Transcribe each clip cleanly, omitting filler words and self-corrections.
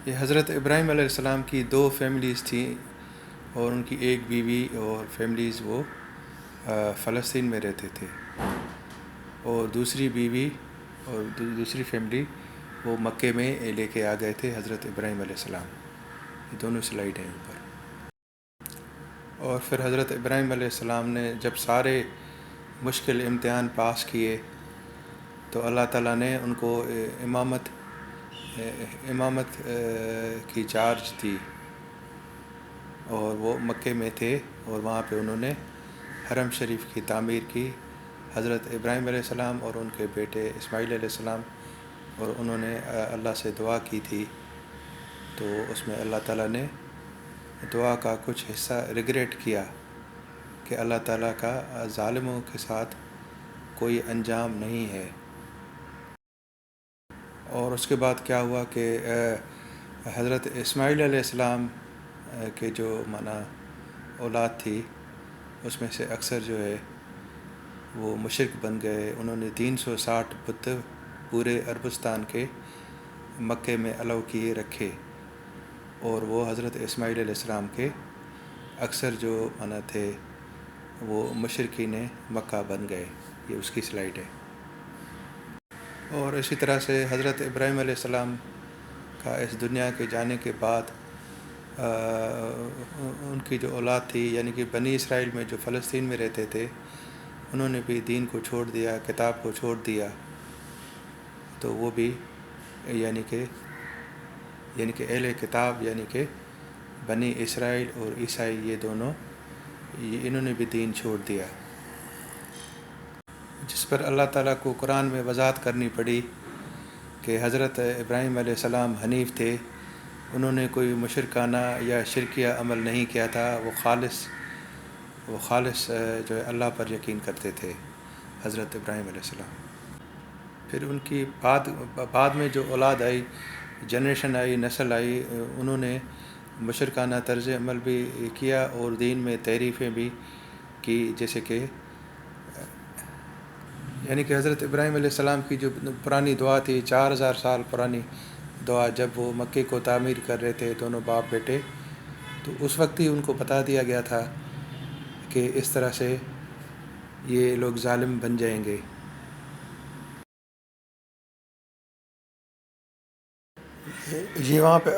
یہ حضرت ابراہیم علیہ السلام کی دو فیملیز تھیں، اور ان کی ایک بیوی اور فیملیز وہ فلسطین میں رہتے تھے، اور دوسری بیوی اور دوسری فیملی وہ مکے میں لے کے آ گئے تھے حضرت ابراہیم علیہ السلام. یہ دونوں سلائڈ ہیں اوپر. اور پھر حضرت ابراہیم علیہ السلام نے جب سارے مشکل امتحان پاس کیے تو اللہ تعالیٰ نے ان کو امامت کی چارج دی، اور وہ مکے میں تھے، اور وہاں پہ انہوں نے حرم شریف کی تعمیر کی. حضرت ابراہیم علیہ السلام اور ان کے بیٹے اسماعیل علیہ السلام، اور انہوں نے اللہ سے دعا کی تھی، تو اس میں اللہ تعالیٰ نے دعا کا کچھ حصہ ریگریٹ کیا کہ اللہ تعالیٰ کا ظالموں کے ساتھ کوئی انجام نہیں ہے. اور اس کے بعد کیا ہوا کہ حضرت اسماعیل علیہ السلام کے جو اولاد تھی، اس میں سے اکثر جو ہے وہ مشرک بن گئے. انہوں نے 360 بت پورے عربستان کے مکے میں الاؤ کیے رکھے، اور وہ حضرت اسماعیل علیہ السلام کے اکثر جو تھے وہ مشرکین مکہ بن گئے. یہ اس کی سلائڈ ہے. اور اسی طرح سے حضرت ابراہیم علیہ السلام کا اس دنیا کے جانے کے بعد ان کی جو اولاد تھی، یعنی کہ بنی اسرائیل میں جو فلسطین میں رہتے تھے، انہوں نے بھی دین کو چھوڑ دیا، کتاب کو چھوڑ دیا. تو وہ بھی یعنی کہ اہل کتاب، یعنی کہ بنی اسرائیل اور عیسائی، یہ دونوں انہوں نے بھی دین چھوڑ دیا، جس پر اللہ تعالیٰ کو قرآن میں وضاحت کرنی پڑی کہ حضرت ابراہیم علیہ السلام حنیف تھے. انہوں نے کوئی مشرکانہ یا شرکیہ عمل نہیں کیا تھا. وہ خالص جو ہے اللہ پر یقین کرتے تھے حضرت ابراہیم علیہ السلام. پھر ان کی بعد میں جو اولاد آئی، جنریشن آئی، نسل آئی، انہوں نے مشرکانہ طرز عمل بھی کیا اور دین میں تحریفیں بھی کی. جیسے کہ یعنی کہ حضرت ابراہیم علیہ السلام کی جو پرانی دعا تھی، 4000 سال پرانی دعا، جب وہ مکے کو تعمیر کر رہے تھے دونوں باپ بیٹے، تو اس وقت ہی ان کو بتا دیا گیا تھا کہ اس طرح سے یہ لوگ ظالم بن جائیں گے. یہ وہاں پہ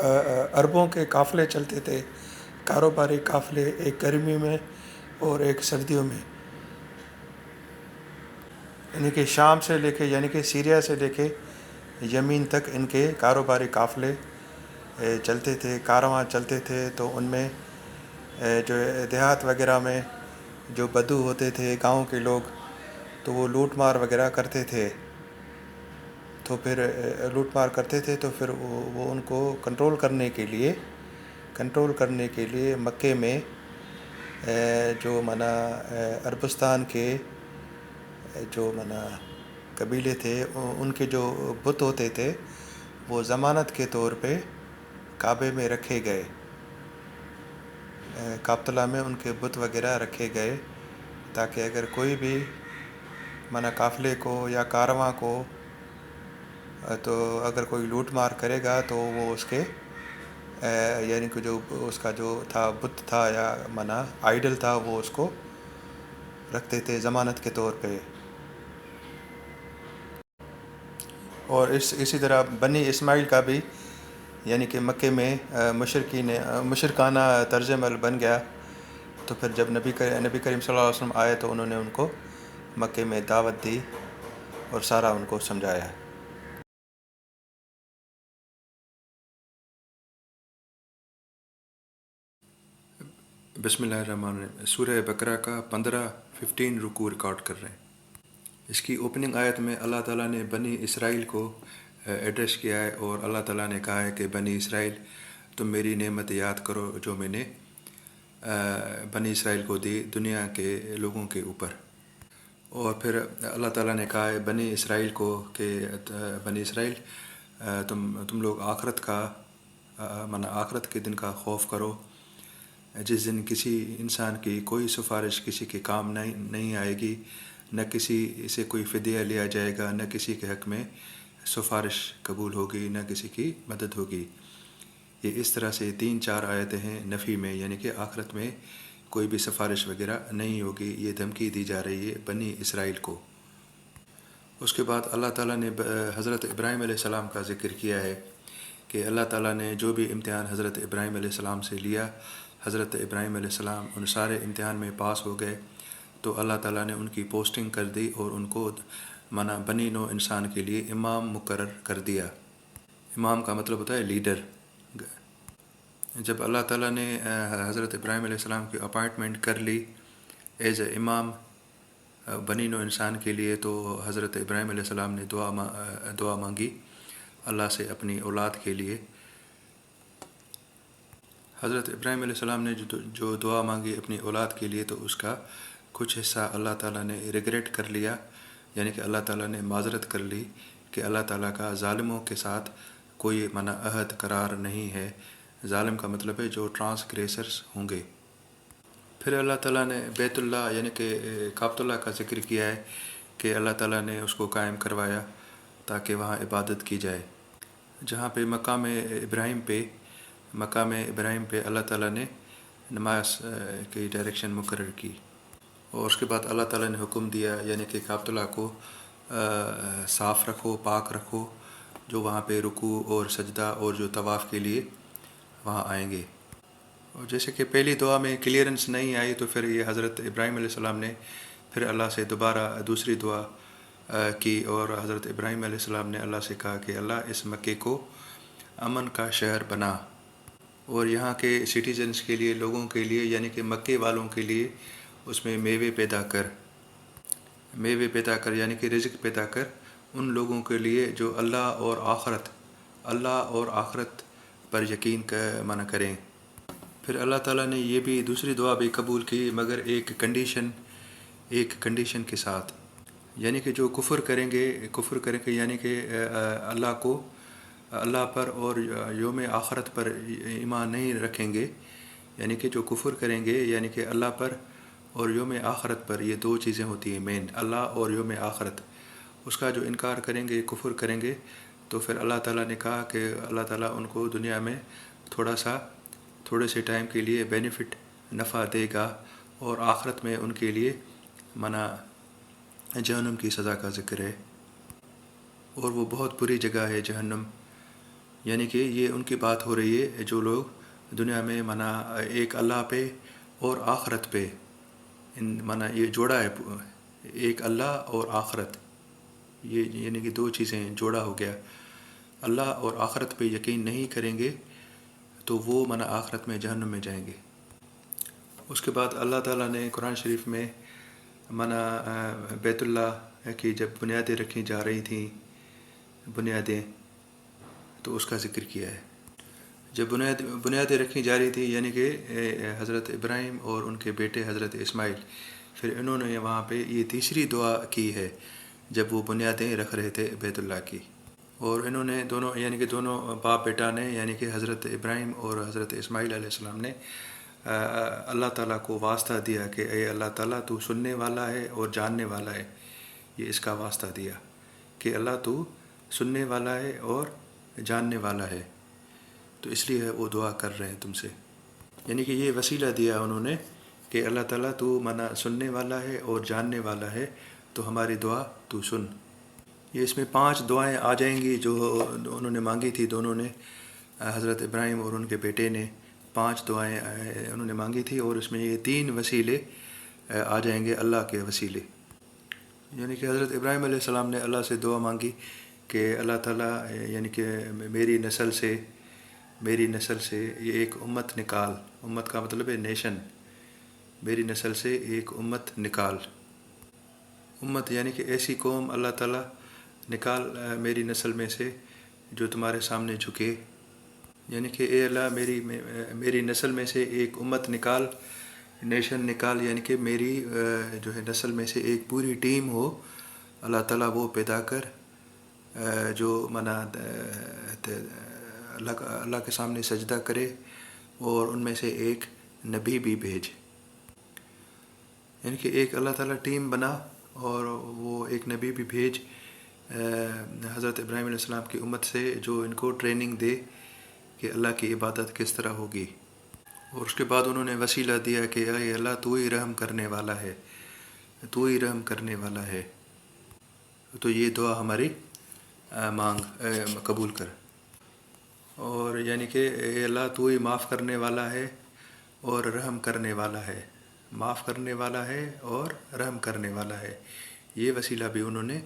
عربوں کے قافلے چلتے تھے، کاروباری قافلے، ایک گرمی میں اور ایک سردیوں میں. یعنی کہ شام سے لے کے، یعنی کہ سیریا سے لے کے یمین تک ان کے کاروباری قافلے چلتے تھے، کارواں چلتے تھے. تو ان میں جو دیہات وغیرہ میں جو بدو ہوتے تھے، گاؤں کے لوگ، تو وہ لوٹ مار وغیرہ کرتے تھے. تو پھر لوٹ مار کرتے تھے، تو پھر وہ ان کو کنٹرول کرنے کے لیے مکے میں جو عربستان کے جو قبیلے تھے، ان کے جو بت ہوتے تھے وہ ضمانت کے طور پہ کعبے میں رکھے گئے. کعبۃ اللہ میں ان کے بت وغیرہ رکھے گئے، تاکہ اگر کوئی بھی قافلے کو یا کارواں کو تو اگر کوئی لوٹ مار کرے گا تو وہ اس کے یعنی کہ جو اس کا جو تھا بت تھا یا آئیڈل تھا، وہ اس کو رکھتے تھے ضمانت کے طور پہ. اور اسی طرح بنی اسماعیل کا بھی یعنی کہ مکے میں مشرکانہ طرز عمل بن گیا. تو پھر جب نبی کریم صلی اللہ علیہ وسلم آئے تو انہوں نے ان کو مکے میں دعوت دی اور سارا ان کو سمجھایا. بسم اللہ الرحمن الرحیم. سورہ بقرہ کا 15 رکوع ریکارڈ کر رہے ہیں. اس کی اوپننگ آیت میں اللہ تعالیٰ نے بنی اسرائیل کو ایڈریس کیا ہے، اور اللہ تعالیٰ نے کہا ہے کہ بنی اسرائیل، تم میری نعمت یاد کرو جو میں نے بنی اسرائیل کو دی دنیا کے لوگوں کے اوپر. اور پھر اللہ تعالیٰ نے کہا ہے بنی اسرائیل کو کہ بنی اسرائیل تم لوگ آخرت کے دن کا خوف کرو، جس دن کسی انسان کی کوئی سفارش کسی کے کام نہیں آئے گی، نہ کسی سے کوئی فدیہ لیا جائے گا، نہ کسی کے حق میں سفارش قبول ہوگی، نہ کسی کی مدد ہوگی. یہ اس طرح سے 3-4 آیتیں ہیں نفی میں، یعنی کہ آخرت میں کوئی بھی سفارش وغیرہ نہیں ہوگی، یہ دھمکی دی جا رہی ہے بنی اسرائیل کو۔ اس کے بعد اللہ تعالیٰ نے حضرت ابراہیم علیہ السلام کا ذکر کیا ہے کہ اللہ تعالیٰ نے جو بھی امتحان حضرت ابراہیم علیہ السلام سے لیا، حضرت ابراہیم علیہ السلام ان سارے امتحان میں پاس ہو گئے، تو اللہ تعالیٰ نے ان کی پوسٹنگ کر دی اور ان کو بنی نوع انسان کے لیے امام مقرر کر دیا۔ امام کا مطلب ہوتا ہے لیڈر۔ جب اللہ تعالیٰ نے حضرت ابراہیم علیہ السلام کی اپائنٹمنٹ کر لی ایز اے امام بنی نوع انسان کے لیے، تو حضرت ابراہیم علیہ السلام نے دعا مانگی اللہ سے اپنی اولاد کے لیے۔ حضرت ابراہیم علیہ السلام نے جو دعا مانگی اپنی اولاد کے لیے، تو اس کا کچھ حصہ اللہ تعالیٰ نے ریگریٹ کر لیا، یعنی کہ اللہ تعالیٰ نے معذرت کر لی کہ اللہ تعالیٰ کا ظالموں کے ساتھ کوئی عہد قرار نہیں ہے۔ ظالم کا مطلب ہے جو ٹرانسگریسرز ہوں گے۔ پھر اللہ تعالیٰ نے بیت اللہ یعنی کہ کعبۃ اللہ کا ذکر کیا ہے کہ اللہ تعالیٰ نے اس کو قائم کروایا تاکہ وہاں عبادت کی جائے، جہاں پہ مقام ابراہیم پہ اللہ تعالیٰ نے نماز کی ڈائریکشن مقرر کی، اور اس کے بعد اللہ تعالیٰ نے حکم دیا یعنی کہ کعبۃ اللہ کو صاف رکھو، پاک رکھو، جو وہاں پہ رکوع اور سجدہ اور جو طواف کے لیے وہاں آئیں گے۔ اور جیسے کہ پہلی دعا میں کلیئرنس نہیں آئی، تو پھر یہ حضرت ابراہیم علیہ السلام نے پھر اللہ سے دوبارہ دوسری دعا کی، اور حضرت ابراہیم علیہ السلام نے اللہ سے کہا کہ اللہ اس مکے کو امن کا شہر بنا، اور یہاں کے سٹیزنز کے لیے، لوگوں کے لیے یعنی کہ مکے والوں کے لیے اس میں میوے پیدا کر یعنی کہ رزق پیدا کر ان لوگوں کے لیے جو اللہ اور آخرت پر یقین کریں۔ پھر اللہ تعالیٰ نے یہ بھی دوسری دعا بھی قبول کی، مگر ایک کنڈیشن کے ساتھ، یعنی کہ جو کفر کریں گے یعنی کہ اللہ پر اور یوم آخرت پر ایمان نہیں رکھیں گے، یعنی کہ جو کفر کریں گے یعنی کہ اللہ پر اور یوم آخرت پر، یہ دو چیزیں ہوتی ہیں مین، اللہ اور یوم آخرت، اس کا جو انکار کریں گے، کفر کریں گے، تو پھر اللہ تعالیٰ نے کہا کہ اللہ تعالیٰ ان کو دنیا میں تھوڑے سے ٹائم کے لیے بینیفٹ نفع دے گا، اور آخرت میں ان کے لیے جہنم کی سزا کا ذکر ہے، اور وہ بہت بری جگہ ہے جہنم۔ یعنی کہ یہ ان کی بات ہو رہی ہے جو لوگ دنیا میں ایک اللہ پہ اور آخرت پہ یہ جوڑا ہے، ایک اللہ اور آخرت، یہ یعنی کہ دو چیزیں جوڑا ہو گیا، اللہ اور آخرت پہ یقین نہیں کریں گے تو وہ آخرت میں جہنم میں جائیں گے۔ اس کے بعد اللہ تعالیٰ نے قرآن شریف میں بیت اللہ کی جب بنیادیں رکھی جا رہی تھیں تو اس کا ذکر کیا ہے۔ جب بنیادیں رکھی جا رہی تھی یعنی کہ حضرت ابراہیم اور ان کے بیٹے حضرت اسماعیل، پھر انہوں نے وہاں پہ یہ تیسری دعا کی ہے جب وہ بنیادیں رکھ رہے تھے بیت اللہ کی، اور انہوں نے دونوں باپ بیٹا نے یعنی کہ حضرت ابراہیم اور حضرت اسماعیل علیہ السلام نے اللہ تعالیٰ کو واسطہ دیا کہ اے اللہ تعالیٰ تو سننے والا ہے اور جاننے والا ہے، یہ اس کا واسطہ دیا کہ اللہ تو سننے والا ہے اور جاننے والا ہے، تو اس لیے وہ دعا کر رہے ہیں تم سے، یعنی کہ یہ وسیلہ دیا انہوں نے کہ اللہ تعالیٰ تو سننے والا ہے اور جاننے والا ہے، تو ہماری دعا تو سن۔ یہ اس میں 5 دعائیں آ جائیں گی جو انہوں نے مانگی تھی، دونوں نے، حضرت ابراہیم اور ان کے بیٹے نے 5 دعائیں انہوں نے مانگی تھی، اور اس میں یہ 3 وسیلے آ جائیں گے اللہ کے وسیلے، یعنی کہ حضرت ابراہیم علیہ السلام نے اللہ سے دعا مانگی کہ اللہ تعالیٰ یعنی کہ میری نسل سے یہ ایک امت نکال، امت کا مطلب ہے نیشن، میری نسل سے ایک امت نکال، امت یعنی کہ ایسی قوم اللہ تعالیٰ نکال میری نسل میں سے جو تمہارے سامنے جھکے، یعنی کہ اے اللہ میری نسل میں سے ایک امت نکال، نیشن نکال، یعنی کہ میری جو ہے نسل میں سے ایک پوری ٹیم ہو، اللہ تعالیٰ وہ پیدا کر جو اللہ کے سامنے سجدہ کرے، اور ان میں سے ایک نبی بھی بھیج، یعنی کہ ایک اللہ تعالیٰ ٹیم بنا اور وہ ایک نبی بھی بھیج حضرت ابراہیم علیہ السلام کی امت سے، جو ان کو ٹریننگ دے کہ اللہ کی عبادت کس طرح ہوگی، اور اس کے بعد انہوں نے وسیلہ دیا کہ اے اللہ تو ہی رحم کرنے والا ہے، تو ہی رحم کرنے والا ہے، تو یہ دعا ہماری قبول کر، اور یعنی کہ اے اللہ تو ہی معاف کرنے والا ہے اور رحم کرنے والا ہے، معاف کرنے والا ہے اور رحم کرنے والا ہے، یہ وسیلہ بھی انہوں نے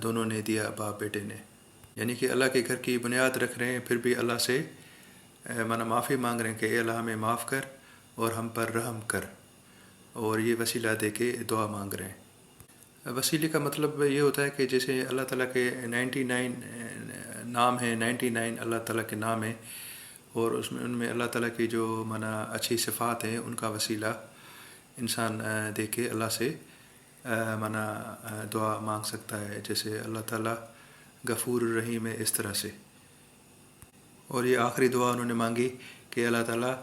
دونوں نے دیا، باپ بیٹے نے، یعنی کہ اللہ کے گھر کی بنیاد رکھ رہے ہیں، پھر بھی اللہ سے معافی مانگ رہے ہیں کہ اے اللہ ہمیں معاف کر اور ہم پر رحم کر، اور یہ وسیلہ دے کے دعا مانگ رہے ہیں۔ وسیلے کا مطلب یہ ہوتا ہے کہ جیسے اللہ تعالیٰ کے 99 نام ہیں، 99 اللہ تعالیٰ کے نام ہیں، اور ان میں اللہ تعالیٰ کی جو اچھی صفات ہیں ان کا وسیلہ انسان دے کے اللہ سے دعا مانگ سکتا ہے، جیسے اللہ تعالیٰ غفور الرحیم ہے، اس طرح سے۔ اور یہ آخری دعا انہوں نے مانگی کہ اللہ تعالیٰ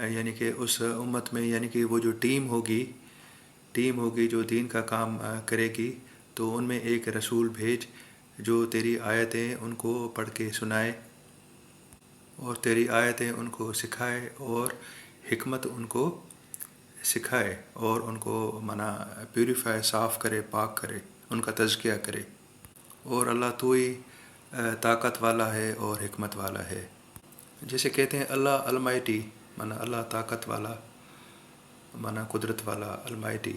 یعنی کہ اس امت میں، یعنی کہ وہ جو ٹیم ہوگی جو دین کا کام کرے گی، تو ان میں ایک رسول بھیج جو تیری آیتیں ان کو پڑھ کے سنائے، اور تیری آیتیں ان کو سکھائے، اور حکمت ان کو سکھائے، اور ان کو پیوریفائی، صاف کرے، پاک کرے، ان کا تزکیہ کرے، اور اللہ تو ہی طاقت والا ہے اور حکمت والا ہے، جیسے کہتے ہیں اللہ المائٹی، اللہ طاقت والا، قدرت والا، المائٹی،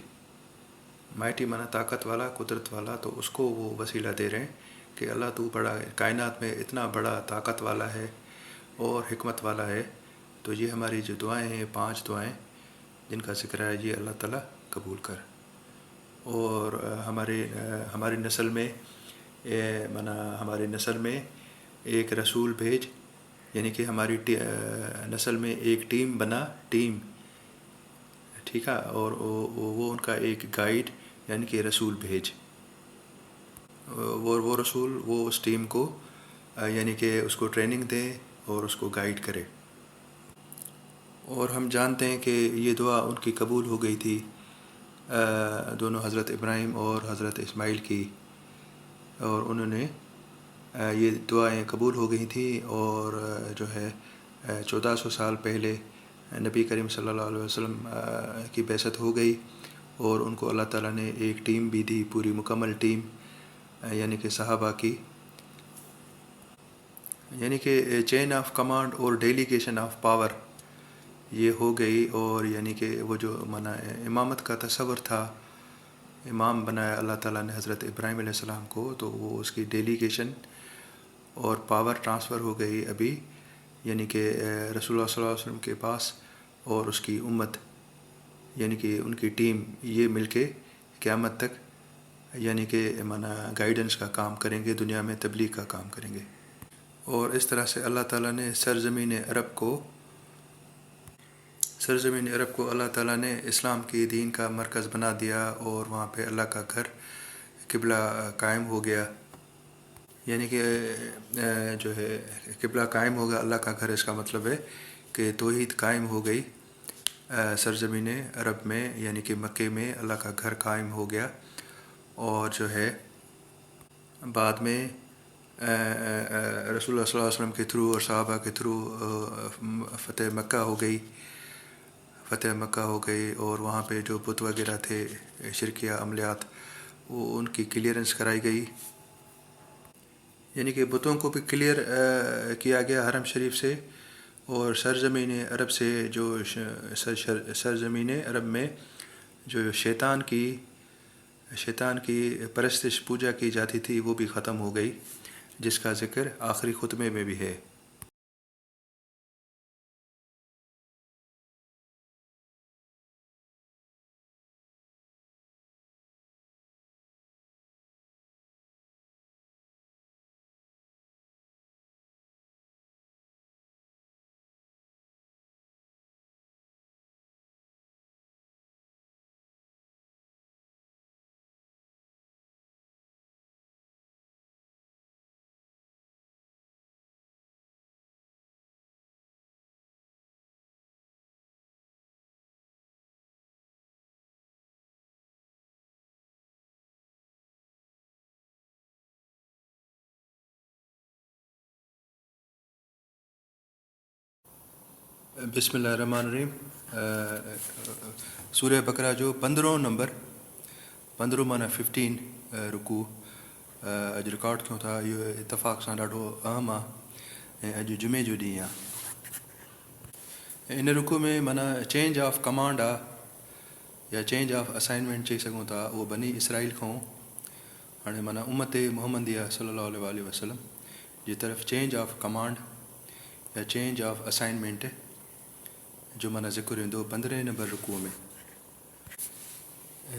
مائٹی طاقت والا، قدرت والا، تو اس کو وہ وسیلہ دے رہے ہیں کہ اللہ تو بڑا کائنات میں اتنا بڑا طاقت والا ہے اور حکمت والا ہے، تو یہ ہماری جو دعائیں ہیں، 5 دعائیں جن کا ذکر ہے، یہ اللہ تعالیٰ قبول کر، اور ہماری نسل میں ایک رسول بھیج، یعنی کہ ہماری نسل میں ایک ٹیم بنا، ٹھیک ہے، اور وہ ان کا ایک گائیڈ یعنی کہ رسول بھیج، وہ رسول وہ اس ٹیم کو یعنی کہ اس کو ٹریننگ دے اور اس کو گائیڈ کرے، اور ہم جانتے ہیں کہ یہ دعا ان کی قبول ہو گئی تھی، دونوں حضرت ابراہیم اور حضرت اسماعیل کی، اور انہوں نے یہ دعائیں قبول ہو گئی تھیں، اور جو ہے 1400 سال پہلے نبی کریم صلی اللہ علیہ وسلم کی بعثت ہو گئی، اور ان کو اللہ تعالیٰ نے ایک ٹیم بھی دی، پوری مکمل ٹیم، یعنی کہ صحابہ کی، یعنی کہ چین آف کمانڈ اور ڈیلیگیشن آف پاور یہ ہو گئی، اور یعنی کہ وہ جو امامت کا تصور تھا، امام بنایا اللہ تعالیٰ نے حضرت ابراہیم علیہ السلام کو، تو وہ اس کی ڈیلیگیشن اور پاور ٹرانسفر ہو گئی ابھی، یعنی کہ رسول اللہ صلی اللہ علیہ وسلم کے پاس، اور اس کی امت یعنی کہ ان کی ٹیم یہ مل کے قیامت تک یعنی کہ گائیڈنس کا کام کریں گے، دنیا میں تبلیغ کا کام کریں گے، اور اس طرح سے اللہ تعالیٰ نے سرزمین عرب کو اللہ تعالیٰ نے اسلام کی دین کا مرکز بنا دیا، اور وہاں پہ اللہ کا گھر قبلہ قائم ہو گیا، یعنی کہ جو ہے قبلہ قائم ہوگا اللہ کا گھر، اس کا مطلب ہے کہ توحید قائم ہو گئی سرزمین عرب میں، یعنی کہ مکے میں اللہ کا گھر قائم ہو گیا، اور جو ہے بعد میں رسول اللہ صلی اللہ علیہ وسلم کے تھرو اور صحابہ کے تھرو فتح مکہ ہو گئی، اور وہاں پہ جو بت وغیرہ تھے، شرکیہ عملیات، وہ ان کی کلیئرنس کرائی گئی، یعنی کہ بتوں کو بھی کلیئر کیا گیا حرم شریف سے، اور سرزمین عرب سے جو سرزمین عرب میں جو شیطان کی پرستش پوجا کی جاتی تھی، وہ بھی ختم ہو گئی، جس کا ذکر آخری خطبے میں بھی ہے۔ بسم اللہ الرحمن الرحیم. سورہ بقرہ جو 15 نمبر 15 مانا 15 رکوع اج ریکارڈ کیوں تھا یہ اتفاق سان ڈاढो اہم ہے. اج جمعے جو ڈींहुं आहे. ان رکوع میں مانا چینج آف کمانڈ आहे یا چینج آف اسائنمنٹ چئی سघूं था. उहो बनी इसराइल खां हाणे माना उम्मत मुहम्मदिया सल्लल्लाहु अलैहि वसल्लम जी तरफ़ चेंज ऑफ कमांड या चेंज ऑफ असाइनमेंट जो माना ज़िक्र ईंदो 15 नंबर रुकूअ में.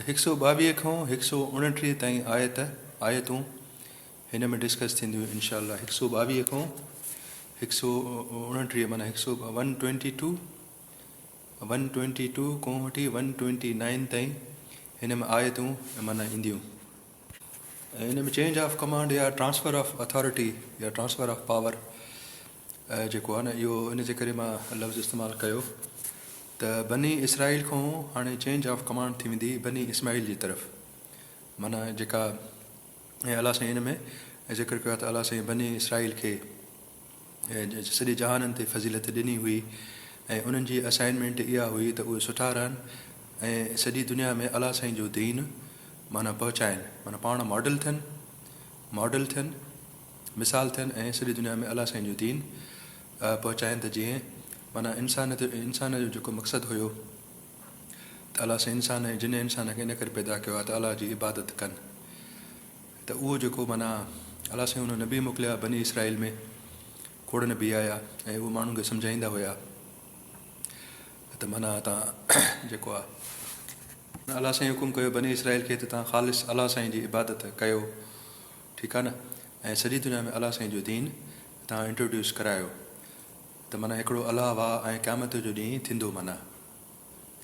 122 खां 129 ताईं आयतूं हिन में डिस्कस थींदियूं इंशाअल्लाह. 122 खां 129 माना 122 खां वठी 129 ताईं हिन में आयतूं माना ईंदियूं. हिन में चेंज ऑफ कमांड या ट्रांसफ़र ऑफ अथॉरिटी या ट्रांसफ़र ऑफ पावर जेको आहे न इहो इन जे करे मां लफ़्ज़ इस्तेमालु कयो त बनी इसराइल खां हाणे चेंज ऑफ कमांड थी वेंदी बनी इस्माइल जी तरफ़. माना जेका ऐं अलाह साईं हिन में ज़िक्र कयो आहे त अलाह साईं बनी इसराइल खे सॼे जहाननि ते फज़ीलत ॾिनी हुई ऐं उन्हनि जी असाइनमेंट इहा हुई त उहे सुठा रहनि ऐं सॼी दुनिया में अलाह साईं जो दीन माना पहुचाइनि. माना पाण मॉडल थियनि मिसाल थियनि ऐं सॼी दुनिया में अलाह साईं जो दीन पहुचाइनि. त जीअं माना इंसान जो जेको मक़सदु हुयो त अलाह साईं जिन इंसान खे इन करे पैदा कयो आहे त अलाह जी इबादत कनि. त उहो जेको माना अलाह साईं हुन नबी मोकिलिया बनी इसराइल में खोड़ नबी आया ऐं उहे माण्हुनि खे सम्झाईंदा हुया त माना तव्हां जेको आहे अलाह साईं हुकुम कयो बनी इसराइल खे त तव्हां ख़ालिस अलाह साईं जी इबादत कयो. ठीकु आहे न. ऐं सॼी दुनिया में अलाह साईं जो दीन तव्हां इंट्रोड्यूस करायो. त माना हिकिड़ो अलाह वाह ऐं क़यामत जो ॾींहुं थींदो. माना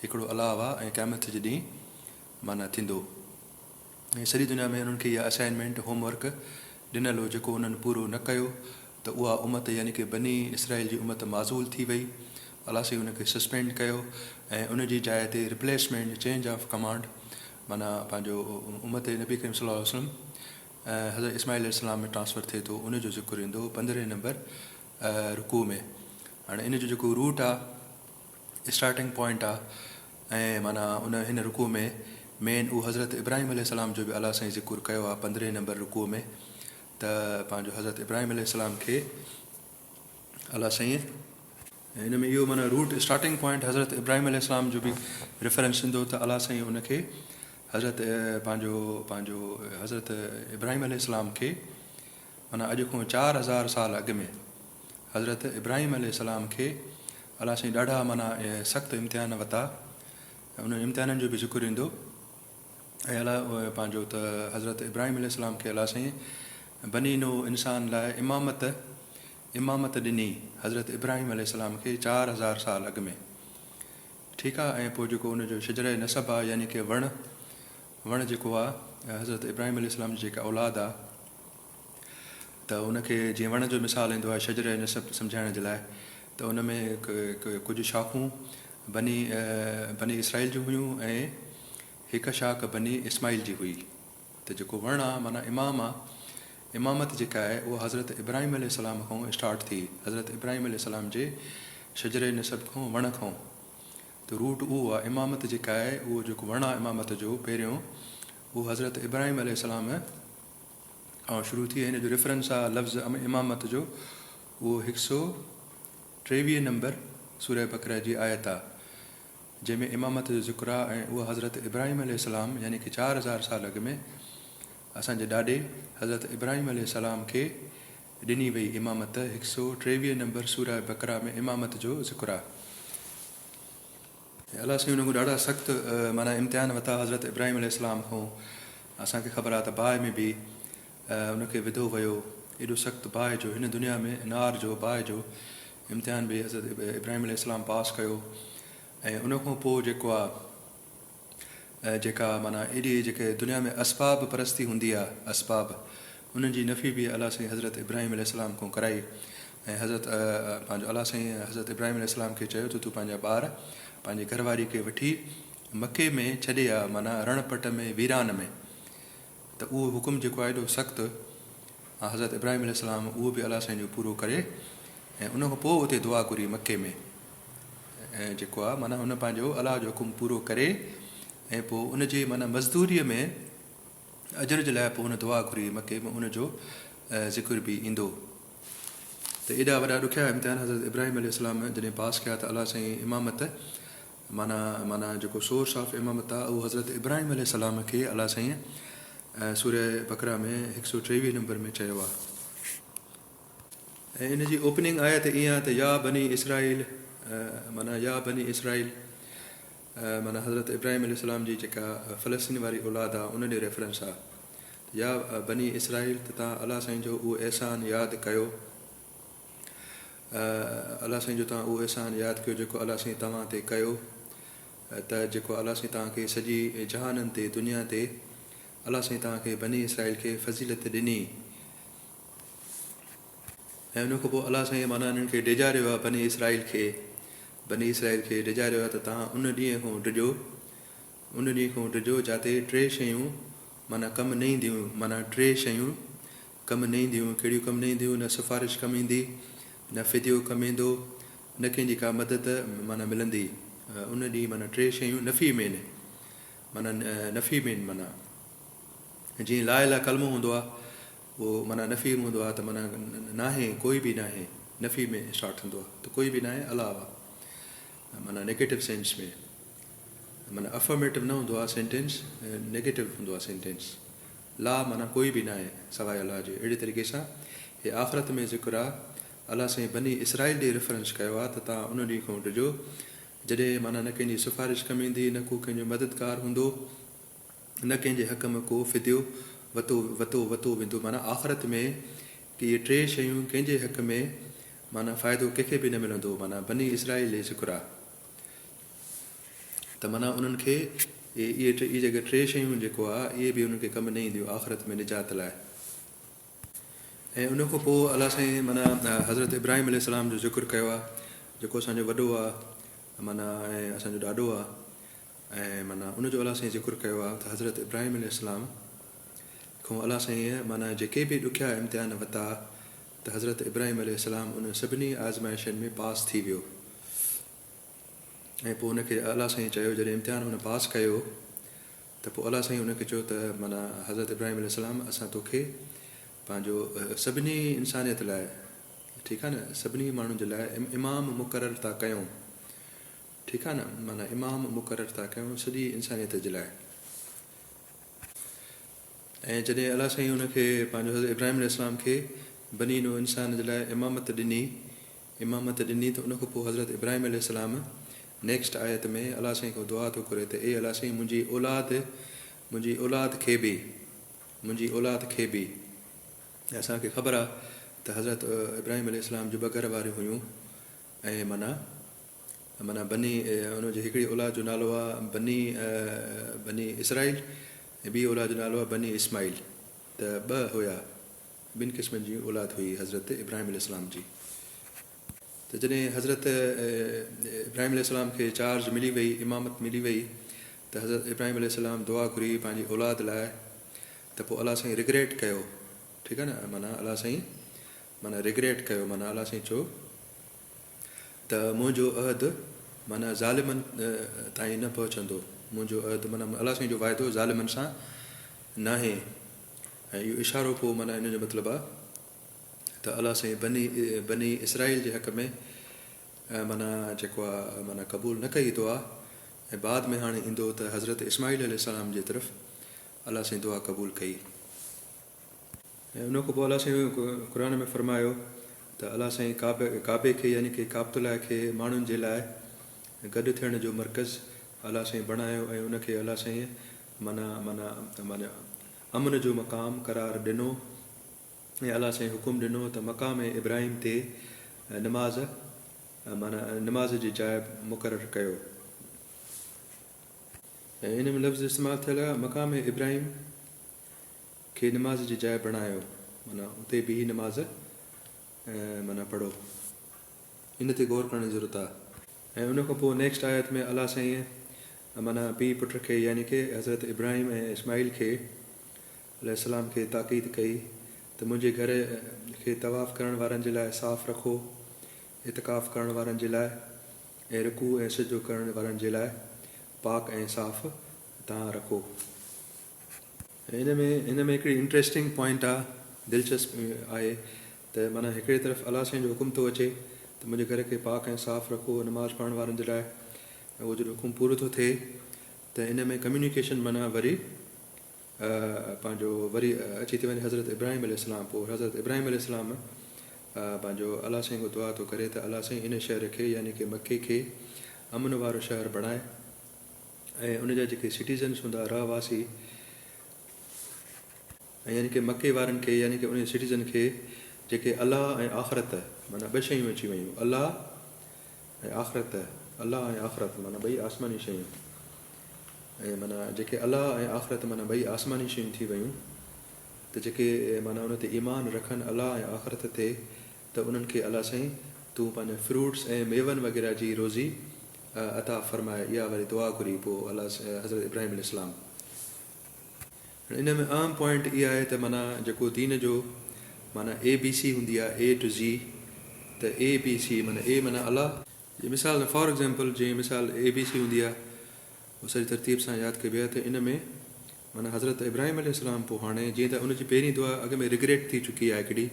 हिकिड़ो अलाह वाह ऐं क़यामत जो ॾींहुं माना थींदो. ऐं सॼी दुनिया में उन्हनि खे इहा असाइनमेंट होमवर्क ॾिनल हो जेको उन्हनि पूरो न कयो त उहा उम्मत यानी की बनी इसराइल जी उम्मत माज़ूल थी वई. अलाह साईं उनखे सस्पेंड कयो ऐं उनजी जाइ ते रिप्लेसमेंट चेंज ऑफ कमांड माना पंहिंजो उम्मत नबी करीम सल्लल्लाहु अलैहि वसल्लम हज़रत इस्माइल अलैहिस्सलाम में ट्रांसफ़र थिए थो. उनजो ज़िक्र ईंदो 15 नंबर रुकू में. हाणे इन जो जेको रूट आहे स्टार्टिंग पॉइंट आहे ऐं माना हिन रुकू में मेन उहो हज़रत इब्राहिम अलैहिस्सलाम जो बि अलाह साईं ज़िक्र कयो आहे 15 नंबर रुकू में. त पंहिंजो हज़रत इब्राहिम अलैहिस्सलाम खे अलाह साईं हिन में इहो माना रूट स्टार्टिंग पॉइंट हज़रत इब्राहिम अलैहिस्सलाम जो बि रेफरेंस ईंदो त अलाह साईं उनखे हज़रत पंहिंजो हज़रत इब्राहिम अलैहिस्सलाम खे माना अॼु खां 4000 साल अॻु में हज़रत इब्राहिम अलैहिस्सलाम खे अलाह साईं ॾाढा माना सख़्तु इम्तिहान वरिता. उन इम्तिहाननि जो बि ज़िक्र ईंदो. ऐं अलाह पंहिंजो त हज़रत इब्राहिम अलैहिस्सलाम खे अलाह साईं बनी नो इंसान लाइ इमामत ॾिनी हज़रत इब्राहिम अलैहिस्सलाम खे 4000 साल अॻु में. ठीकु आहे. ऐं पोइ जेको उनजो शजर नसब आहे यानी की वण जेको आहे हज़रत इब्राहिम अलैहिस्सलाम जी जेका औलाद आहे त उनखे जीअं वण जो मिसाल ईंदो आहे शजर नसब सम्झाइण जे लाइ त उन में कुझु शाखूं बनी इसराइल जूं हुयूं ऐं हिकु शाख बनी इस्माइल जी हुई. त जेको वणु आहे माना इमामत जेका आहे उहा हज़रत इब्राहिम अलैहिस्सलाम खां स्टार्ट थी. हज़रत इब्राहिम अलैहिस्सलाम जे शजर नसब खां वण खां त रूट उहो आहे. इमामत जेका आहे उहो जेको वणु आहे इमामत जो पहिरियों उहो हज़रत इब्राहिम अलैहिस्सलाम खां शुरू थी. हिन जो रेफरेंस आहे लफ़्ज़ इमामत जो उहो 123 नंबर सूरह बक़रा जी आयत आहे जंहिंमें इमामत जो ज़िक्र आहे. ऐं उहा हज़रत इब्राहिम अलैहिस्सलाम यानी की 4000 साल अॻु में असांजे ॾाॾे हज़रत इब्राहिम अलैहिस्सलाम खे ॾिनी वई इमामत. 123 नंबर सूरह बक़रा में इमामत जो ज़िक्र आहे. अलाह साईं हुन खां ॾाढा सख़्तु माना इम्तिहान वरिता हज़रत इब्राहिम अलैहिस्सलाम खां. असांखे ख़बर आहे त बाहि में बि उनखे विधो वियो. एॾो सख़्तु बाहि जो हिन दुनिया में नार जो बाहि जो इम्तिहान बि हज़रत इब्राहिम अलैहिस्सलाम पास कयो. ऐं उनखां पोइ जेको आहे जेका माना एॾी जेके दुनिया में असबाब परस्ती हूंदी आहे असबाब उन्हनि जी नफ़ी बि अलाह साईं हज़रत इब्राहिम अलैहिस्सलाम खां कराई. ऐं पंहिंजो अलाह साईं हज़रत इब्राहिम अलैहिस्सलाम खे चयो त तूं पंहिंजा ॿार पंहिंजी घरवारी खे वठी मके में छॾे आ माना रणपट में वीरान में. त उहो हुकुम जेको आहे एॾो सख़्तु हज़रत इब्राहिम अलैहिस्सलाम उहो बि अलाह साईं जो पूरो करे ऐं उन खां पोइ उते दुआ घुरी मके में. जेको आहे माना हुन पंहिंजो अलाह जो हुकुम पूरो करे ऐं पोइ उनजे माना मज़दूरीअ में अजर जे लाइ पोइ हुन दुआ घुरी मके में उनजो ज़िक्र बि ईंदो। त एॾा वॾा ॾुखिया इम्तिहान हज़रत इब्राहिम अलैहिस्सलाम जॾहिं पास कया त अलाह साईं इमामत माना जेको सोर्स ऑफ इमामत आहे उहो हज़रत इब्राहिम अलैहिस्सलाम खे अलाह साईं सूरह बकरा में 123 नंबर में चयो आहे। ऐं इन जी ओपनिंग आयत ईअं आहे त या बनी इसराइल माना या बनी इसराइल माना हज़रत इब्राहिम अलैहिस्सलाम जी जेका फ़लस्तीन वारी औलाद आहे उन ॾे रेफरेंस आहे। या बनी इसराइल त तव्हां अलाह साईं जो उहो अहसान यादि कयो, अलाह साईं जो तव्हां उहो अहसान यादि कयो जेको अलाह साईं तव्हां ते कयो, त जेको अलाह साईं तव्हांखे सॼी जहाननि ते दुनिया ते अलाह साईं तव्हांखे बनी इसराइल खे फ़ज़ीलत ॾिनी। ऐं उन खां पोइ अलाह साईं माना हिननि खे डिॼारियो आहे बनी इसराइल खे डिॼारियो आहे त तव्हां उन ॾींहं खां डिॼो जिते टे शयूं माना कमु न ईंदियूं, माना टे शयूं कमु न ईंदियूं। कहिड़ियूं कमु न ईंदियूं? न सिफ़ारिश कमु ईंदी, न फ़िदियो कमु ईंदो, न कंहिंजी का मदद माना मिलंदी। उन ॾींहुं माना टे शयूं नफ़ी में आहिनि माना जीअं ला इलाहा कलमो हूंदो आहे उहो माना नफ़ी हूंदो आहे त माना नाहे, कोई बि नाहे, नफ़ी में स्टार्ट थींदो आहे त कोई बि नाहे अलाह आहे माना नेगेटिव सेंस में, माना अफर्मेटिव न हूंदो आहे सेंटेंस, नेगेटिव हूंदो आहे सेंटेंस। ला माना कोई बि नाहे सवाइ अलाह जे। अहिड़े तरीक़े सां हे आख़िरत में ज़िक्र आहे अलाह साईं बनी इसराइल ॾे रेफरेंस कयो आहे त तव्हां उन ॾींहं खां डिॼो जॾहिं माना न कंहिंजी सिफ़ारिश कमु ईंदी, न को कंहिंजो मददगार हूंदो, न कंहिंजे हक़ में को फ़िदियो वतो वेंदो। माना आख़िरत में की इहे टे शयूं कंहिंजे हक़ में माना फ़ाइदो कंहिंखे बि न मिलंदो। माना बनी इसराइल ॾे ज़िक्र आहे त माना उन्हनि खे इहे जेके टे शयूं जेको आहे इहे बि उन्हनि खे कमु न ईंदियूं आख़िरत में निजात लाइ। ऐं उन खां पोइ अलाह साईं माना हज़रत इब्राहिम अलैहिस्सलाम जो ज़िक्र कयो आहे जेको असांजो वॾो आहे माना ऐं असांजो ॾाॾो आहे। ऐं माना उनजो अलाह साईं ज़िक्र कयो आहे त हज़रत इब्राहिम अलैहिस्सलाम खां अलाह साईं माना जेके बि ॾुखिया इम्तिहान वरिता त हज़रत इब्राहिम अलैहिस्सलाम उन सभिनी आज़माइशनि में पास थी वियो। ऐं पोइ उनखे अलाह साईं चयो जॾहिं इम्तिहान हुन पास कयो त पोइ अलाह साईं उनखे चयो त माना हज़रत इब्राहिम अलैहिस्सलाम असां तोखे पंहिंजो सभिनी इंसानियत लाइ, ठीकु आहे न, सभिनी माण्हुनि जे लाइ इमाम मुक़ररु था कयूं, ठीकु आहे न, माना इमाम मुक़ररु था कयूं सॼी इंसानियत जे लाइ। ऐं जॾहिं अलाह साईं हुनखे पंहिंजो हज़रत इब्राहिम अलैहिस्सलाम खे बनी नो इंसान जे लाइ इमामत ॾिनी त उन खां पोइ हज़रत इब्राहिम अलैहिस्सलाम नेक्स्ट आयत में अलाह साईं खां दुआ थो करे त ए अलाह साईं मुंहिंजी औलाद खे बि असांखे ख़बर आहे त हज़रत इब्राहिम अलैहिस्सलाम जो ॿ घर वारियूं हुयूं ऐं माना बनी उनजी हिकिड़ी औलाद जो नालो आहे बनी इसराइल ऐं ॿी औलाद जो नालो आहे बनी इस्माइल। त ॿ हुया, ॿिनि क़िस्मनि जी औलाद हुई हज़रत इब्राहिम अलैहिस्सलाम जी। त जॾहिं हज़रत इब्राहिम अलैहिस्सलाम खे चार्ज मिली वई, इमामत मिली वई त हज़रत इब्राहिम अलैहिस्सलाम दुआ घुरी पंहिंजी औलाद लाइ त पोइ अलाह साईं रिग्रेट कयो, ठीकु आहे न, माना अलाह साईं माना रिग्रेट कयो, माना अलाह साईं चयो त मुंहिंजो अहद माना ज़ालिमनि ताईं न पहुचंदो, मुंहिंजो अहद माना अलाह साईं जो वाइदो ज़ालिमनि सां नाहे। ऐं इहो इशारो पोइ माना इन जो मतिलबु आहे त अलाह साईं बनी इसराइल जे हक़ में माना जेको आहे माना क़बूल न कई दुआ ऐं बाद में हाणे ईंदो त हज़रत इस्माइल अलैहिस्सलाम जे तरफ़ अलाह साईं दुआ क़बूल कई। ऐं उन खां पोइ अलाह साईं क़ुर में फ़रमायो त अलाह साईं काबे खे यानी की काबतुल्लाह खे माण्हुनि जे लाइ गॾु थियण जो मर्कज़ अलाह साईं बणायो ऐं उनखे अलाह साईं माना अमन जो मक़ाम क़रार ॾिनो ऐं अलाह साईं हुकुम ॾिनो त मक़ाम इब्राहिम ते नमाज़ जी जाइ मुक़ररु कयो। ऐं इन में लफ़्ज़ इस्तेमालु थियल आहे मक़ाम इब्राहिम खे नमाज़ जी जाइ बणायो, माना उते बि नमाज़ माना पढ़ो, इन ते गौर करण जी ज़रूरत आहे। ऐं उन खां पोइ नेक्स्ट आयत में अलाह साईं माना पीउ पुट खे यानी की हज़रत इब्राहिम ऐं इस्माइल खे अलैहिस्सलाम खे ताक़ीद कई त मुंहिंजे घर खे तवाफ़ करण वारनि जे लाइ साफ़ रखो, इतिकाफ़ करण वारनि जे लाइ ऐं रुकू ऐं सिजो करण वारनि जे लाइ पाक ऐं साफ़ तव्हां रखो। हिन में हिकिड़ी इंट्रस्टिंग पॉइंट आहे, दिलचस्प आहे त माना हिकिड़े तरफ़ अलाह साईं जो हुकुम थो अचे त मुंहिंजे घर खे पाक ऐं साफ़ रखो नमाज़ पढ़ण वारनि जे लाइ, ऐं उहो जॾहिं हुकुम पूरो थो थिए त इन में कम्यूनिकेशन माना वरी पंहिंजो वरी अची थी वञे हज़रत इब्राहिम अलैहिस्सलाम। पोइ हज़रत इब्राहिम अलैहिस्सलाम पंहिंजो अलाह साईं खां दुआ थो करे त अलाह साईं इन शहर खे यानी कि मके खे अमन वारो शहर बणाए, ऐं उनजा जेके सिटीज़न्स हूंदा रहवासी, ऐं यानी कि मके वारनि खे यानी कि उन सिटीज़न खे जेके अलाह ऐं आख़िरत माना ॿ शयूं अची वयूं, अलाह ऐं आख़िरत, अलाह ऐं आख़िरत माना ॿई आसमानी शयूं, ऐं माना जेके अलाह ऐं आख़िरत माना ॿई आसमानी शयूं थी वयूं त जेके माना उन ते ईमान रखनि अलाह ऐं आख़िरत ते, त उन्हनि खे अलाह साईं तूं पंहिंजे फ्रूट्स ऐं मेवनि वग़ैरह जी रोज़ी अता फ़रमाए, इहा वरी दुआ घुरी पोइ अलाह हज़रत इब्राहिम अलैहिस्सलाम। इन में आम पॉइंट इहा आहे त माना जेको दीन जो माना ABC हूंदी आहे A to Z, त ABC माना A माना अलाह जी मिसाल, फॉर एग्ज़ाम्पल जीअं मिसाल ABC हूंदी आहे उहो सॼी तरतीब सां यादि कबी आहे, त इन में माना हज़रत इब्राहिम अलैहिस्सलाम पोइ हाणे जीअं त उनजी पहिरीं दुआ अॻ में रिग्रेट थी चुकी आहे हिकिड़ी,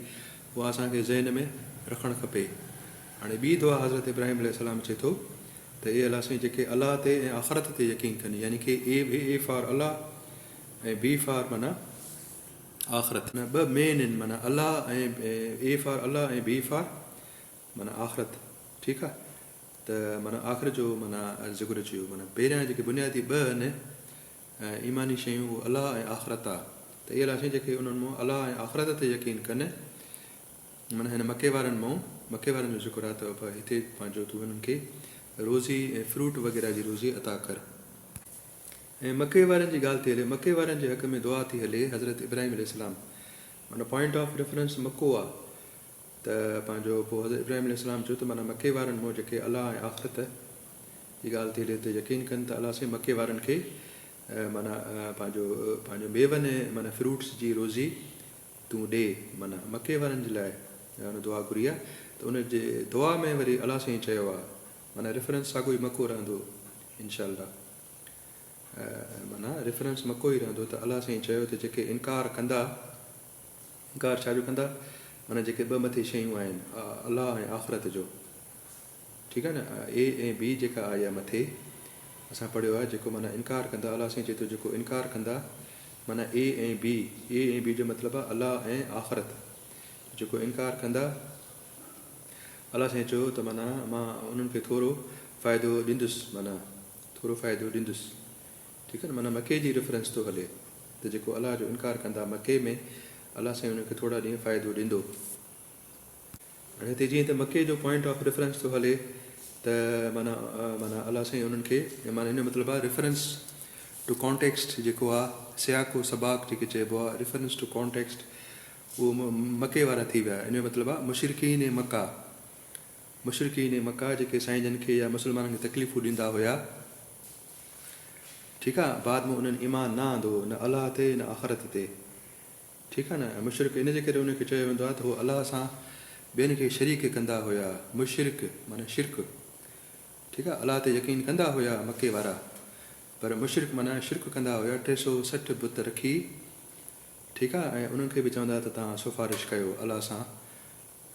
उहा असांखे ज़हन में रखणु खपे। हाणे ॿी दुआ हज़रत इब्राहिम अलैहिस्सलाम चए थो त ए अलाह साईं जेके अलाह ते ऐं आख़िरत ते यकीन कनि, यानी कि A फॉर अलाह ऐं B फॉर माना आख़िरत, माना ॿ मेन आहिनि, माना अलाह ऐं A फॉर अलाह ऐं B फॉर माना आख़िरत। ठीकु आहे, त माना आख़िर जो माना ज़िक्र अची वियो, माना पहिरियां जेके बुनियादी ॿ आहिनि ईमानी शयूं उहे अलाह ऐं आख़िरत आहे, त इहे अलाह साईं जेके उन्हनि मां अलाह ऐं आख़िरत ते यकीन कनि, माना हिन मके वारनि जो ज़िक्र आहे त हिते पंहिंजो तूं हिननि खे रोज़ी ऐं फ्रूट वग़ैरह जी रोज़ी अता कर। ऐं मके वारनि जी ॻाल्हि थी हले, मके वारनि जे हक़ में दुआ थी हले हज़रत इब्राहिम अलैहिस्सलाम, माना पॉइंट ऑफ रेफरेंस मको आहे, त पंहिंजो पोइ हज़रत इब्राहिम अलैहिस्सलाम चयो त माना मके वारनि मां जेके अलाह ऐं आख़िरत जी ॻाल्हि थी हले त यकीन कनि त अलाह साईं मके वारनि खे माना पंहिंजो मेवनि ऐं माना फ्रूट्स जी रोज़ी तूं ॾे, माना मके वारनि जे लाइ हुन दुआ घुरी आहे। त उनजे दुआ में वरी अलाह साईं चयो आहे, माना रेफरेंस साॻियो ई मको रहंदो इंशाअल्लाह, माना रेफरेंस मको ई रहंदो, त अलाह साईं चयो त जेके इनकार कंदा, इनकार छाजो कंदा, माना जेके ॿ मथे शयूं आहिनि अलाह ऐं आख़िरत जो, ठीकु आहे न, A ऐं B जेका आहे इहा मथे असां पढ़ियो आहे, जेको माना इनकार कंदा, अलाह साईं चए थो जेको इनकार कंदा माना A ऐं B जो मतिलबु आहे अलाह ऐं आख़िरत, जेको इनकार कंदा अलाह साईं चयो त माना मां उन्हनि खे थोरो फ़ाइदो ॾींदुसि, माना थोरो फ़ाइदो ॾींदुसि। ठीकु आहे न, माना मके जी रेफरेंस थो हले त जेको अलाह जो इनकार कंदा मके में अलाह साईं उनखे थोरा ॾींहं फ़ाइदो ॾींदो। हाणे हिते जीअं त मके जो पॉइंट ऑफ रेफरेंस थो हले त माना अलाह साईं उन्हनि खे माना हिन जो मतिलबु आहे रेफरेंस टू कॉन्टेक्स्ट जेको आहे सियाको सबाक जेके चइबो आहे, रेफरेंस टू कॉन्टेक्स्ट, उहो मके वारा थी विया। इन जो मतिलबु आहे मुशरिकीन मका जेके साईं जन खे या मुस्लमाननि खे तकलीफ़ूं ॾींदा हुया, ठीकु आहे, बाद में उन्हनि ईमान न आंदो न अलाह ते न आख़िरत ते, ठीकु आहे न। मुशरिक इनजे करे उनखे चयो वेंदो आहे त उहो अलाह सां ॿियनि खे शरीक कंदा हुया, मुशरिक माना शिरक, ठीकु आहे, अलाह ते यकीन कंदा हुया मके वारा, पर मुशरिक माना शिरक कंदा हुया, 360 बुत रखी, ठीकु आहे, ऐं उन्हनि खे बि चवंदा त तव्हां सिफ़ारिश कयो अलाह सां,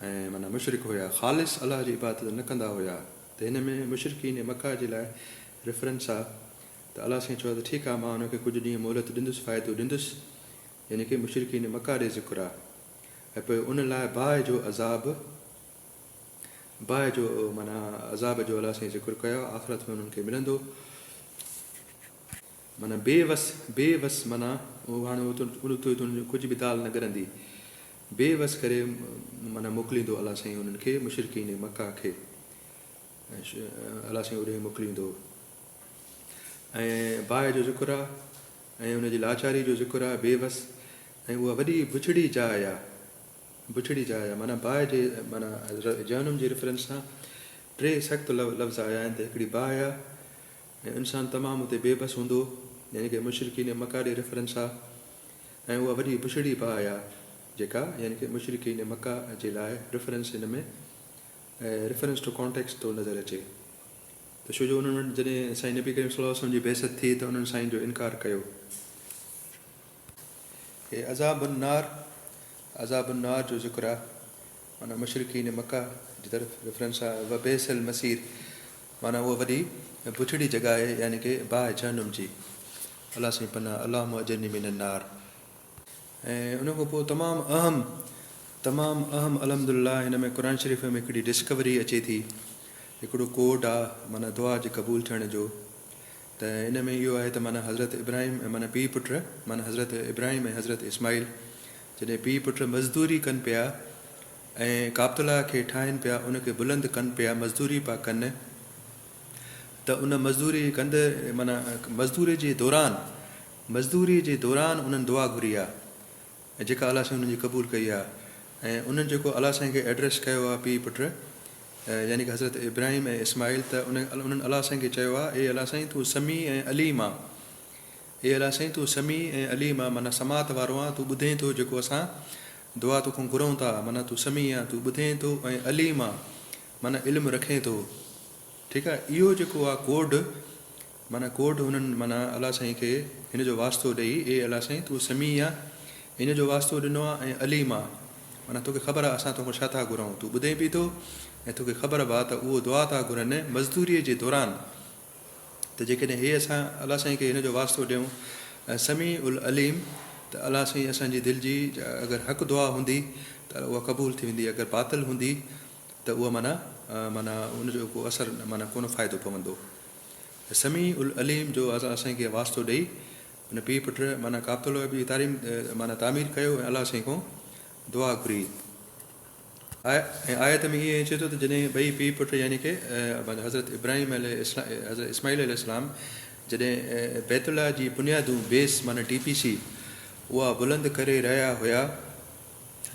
ऐं माना मुशरिक हुया, ख़ालिस अलाह जी इबादत न कंदा हुया। त हिन में मुशरिकीन मका जे लाइ रेफरेंस आहे त अलाह साईं चयो त ठीकु आहे, मां हुनखे कुझु ॾींहं मोहलत ॾींदुसि, फ़ाइदो ॾींदुसि, यानी कि मुशरिकीन मका ॾे ज़िक्र आहे। ऐं पोइ उन लाइ बाहि जो माना अज़ाब जो अलाह साईं ज़िक्र कयो, आख़िरत में उन्हनि खे मिलंदो, माना बेवस माना उहो हाणे कुझु बि दाल न ॻरंदी, बेवस करे माना मोकिलींदो अलाह साईं उन्हनि खे, मुशरिकीन मका खे अलाह साईं ओॾे मोकिलींदो। ऐं बाहि जो ज़िक्र आहे, ऐं उनजी लाचारी जो ज़िक्र आहे, बेवस, ऐं उहा वॾी बुछड़ी जाइ आहे, माना बाहि जे माना जहनुम जी रेफरेंस सां 3 सख़्तु लफ़्ज़ आया आहिनि, त हिकिड़ी बाहि आहे ऐं इंसानु तमामु उते बेबस हूंदो, यानी कि मुशरिकीन मका ॾे रेफरेंस आहे, ऐं उहा वॾी बुछड़ी बाहि आहे जेका यानी कि मुशरिकीन मका जे लाइ रेफरेंस हिन में रेफरेंस टू कॉन्टेक्स्ट थो नज़र अचे। त छो जो उन्हनि जॾहिं साईं नबी करीम सल्लल्लाहु अलैहि वसल्लम जी बेइज़त थी त उन्हनि साईं जो इनकार कयो. हे अज़ाबुन नार जो ज़िक्र आहे, माना मुशरिकीन मक्का जी तरफ़ रेफरेंस आहे. वबेसल मसीर माना उहा वॾी बुछड़ी जॻह आहे, यानी कि बाहि जहनुम जी. अलाह साईं पना अल्लाहुम्मा अजिरनी मिनन नार. ऐं उन खां पोइ तमामु अहम अल्हम्दुलिल्लाह हिन में क़ुर शरीफ़ में हिकिड़ी डिस्कवरी अचे थी, हिकिड़ो कोड आहे माना दुआ जे क़बूल थियण जो. त इन में इहो आहे त माना हज़रत इब्राहिम माना पीउ पुट माना हज़रत इब्राहिम ऐं हज़रत इस्माइल जॾहिं पीउ पुट मज़दूरी कनि पिया ऐं काबतुल्लाह खे ठाहिनि पिया, उनखे बुलंद कनि पिया, मज़दूरी पिया कनि, त उन मज़दूरी कंदे माना मज़दूरी जे दौरान उन्हनि दुआ घुरी आहे ऐं जेका अलाह साईं उन्हनि जी क़बूल कई आहे. ऐं उन्हनि जेको अलाह साईं खे एड्रेस कयो आहे पीउ पुट यानी कि हज़रत इब्राहिम ऐं इस्माइल, त उन्हनि अलाह साईं खे चयो आहे, ए अलाह साईं तूं समी ऐं अलीम आहे, ए अलाह साईं तूं समी ऐं अलीम आहे, माना समात वारो आहे, तूं ॿुधे थो जेको असां दुआ तोखां घुरूं था, माना तूं समी आहे, तूं ॿुधे थो, ऐं अलीम आहे माना इल्मु रखे थो. ठीकु आहे. इहो जेको आहे कोड हुननि माना अलाह साईं खे हिन जो वास्तो ॾेई, ए अलाह साईं तूं समी आहे हिन जो वास्तो ॾिनो आहे, ऐं अलीम आहे माना तोखे ख़बर आहे असां तोखां छा था घुरूं, तूं ॿुधे बि थो ऐं तोखे ख़बर बि आहे त उहो दुआ था घुरनि मज़दूरीअ जे दौरान. त जेकॾहिं हे असां अलाह साईं खे हिन जो वास्तो ॾियूं समी उल अलीम, त अलाह साईं असांजी दिलि जी अगरि हक़ दुआ हूंदी त उहा क़बूल थी वेंदी, अगरि बातिल हूंदी त उहा माना उनजो को असरु माना कोन फ़ाइदो पवंदो. समी उल अलीम जो असां साईं खे वास्तो ॾेई उन पीउ पुट माना काबतुल्लाह बि माना तामीर कयो ऐं अलाह साईं खां दुआ घुरी. ऐं आयत में ईअं अचे थो त जॾहिं ॿई पीउ पुट यानी कि हज़रत इब्राहिम हज़रत इस्माइल अलैहिस्सलाम जॾहिं बैतुल्लाह जी बुनियादूं बेस माना TPC उहा बुलंद करे रहिया हुया,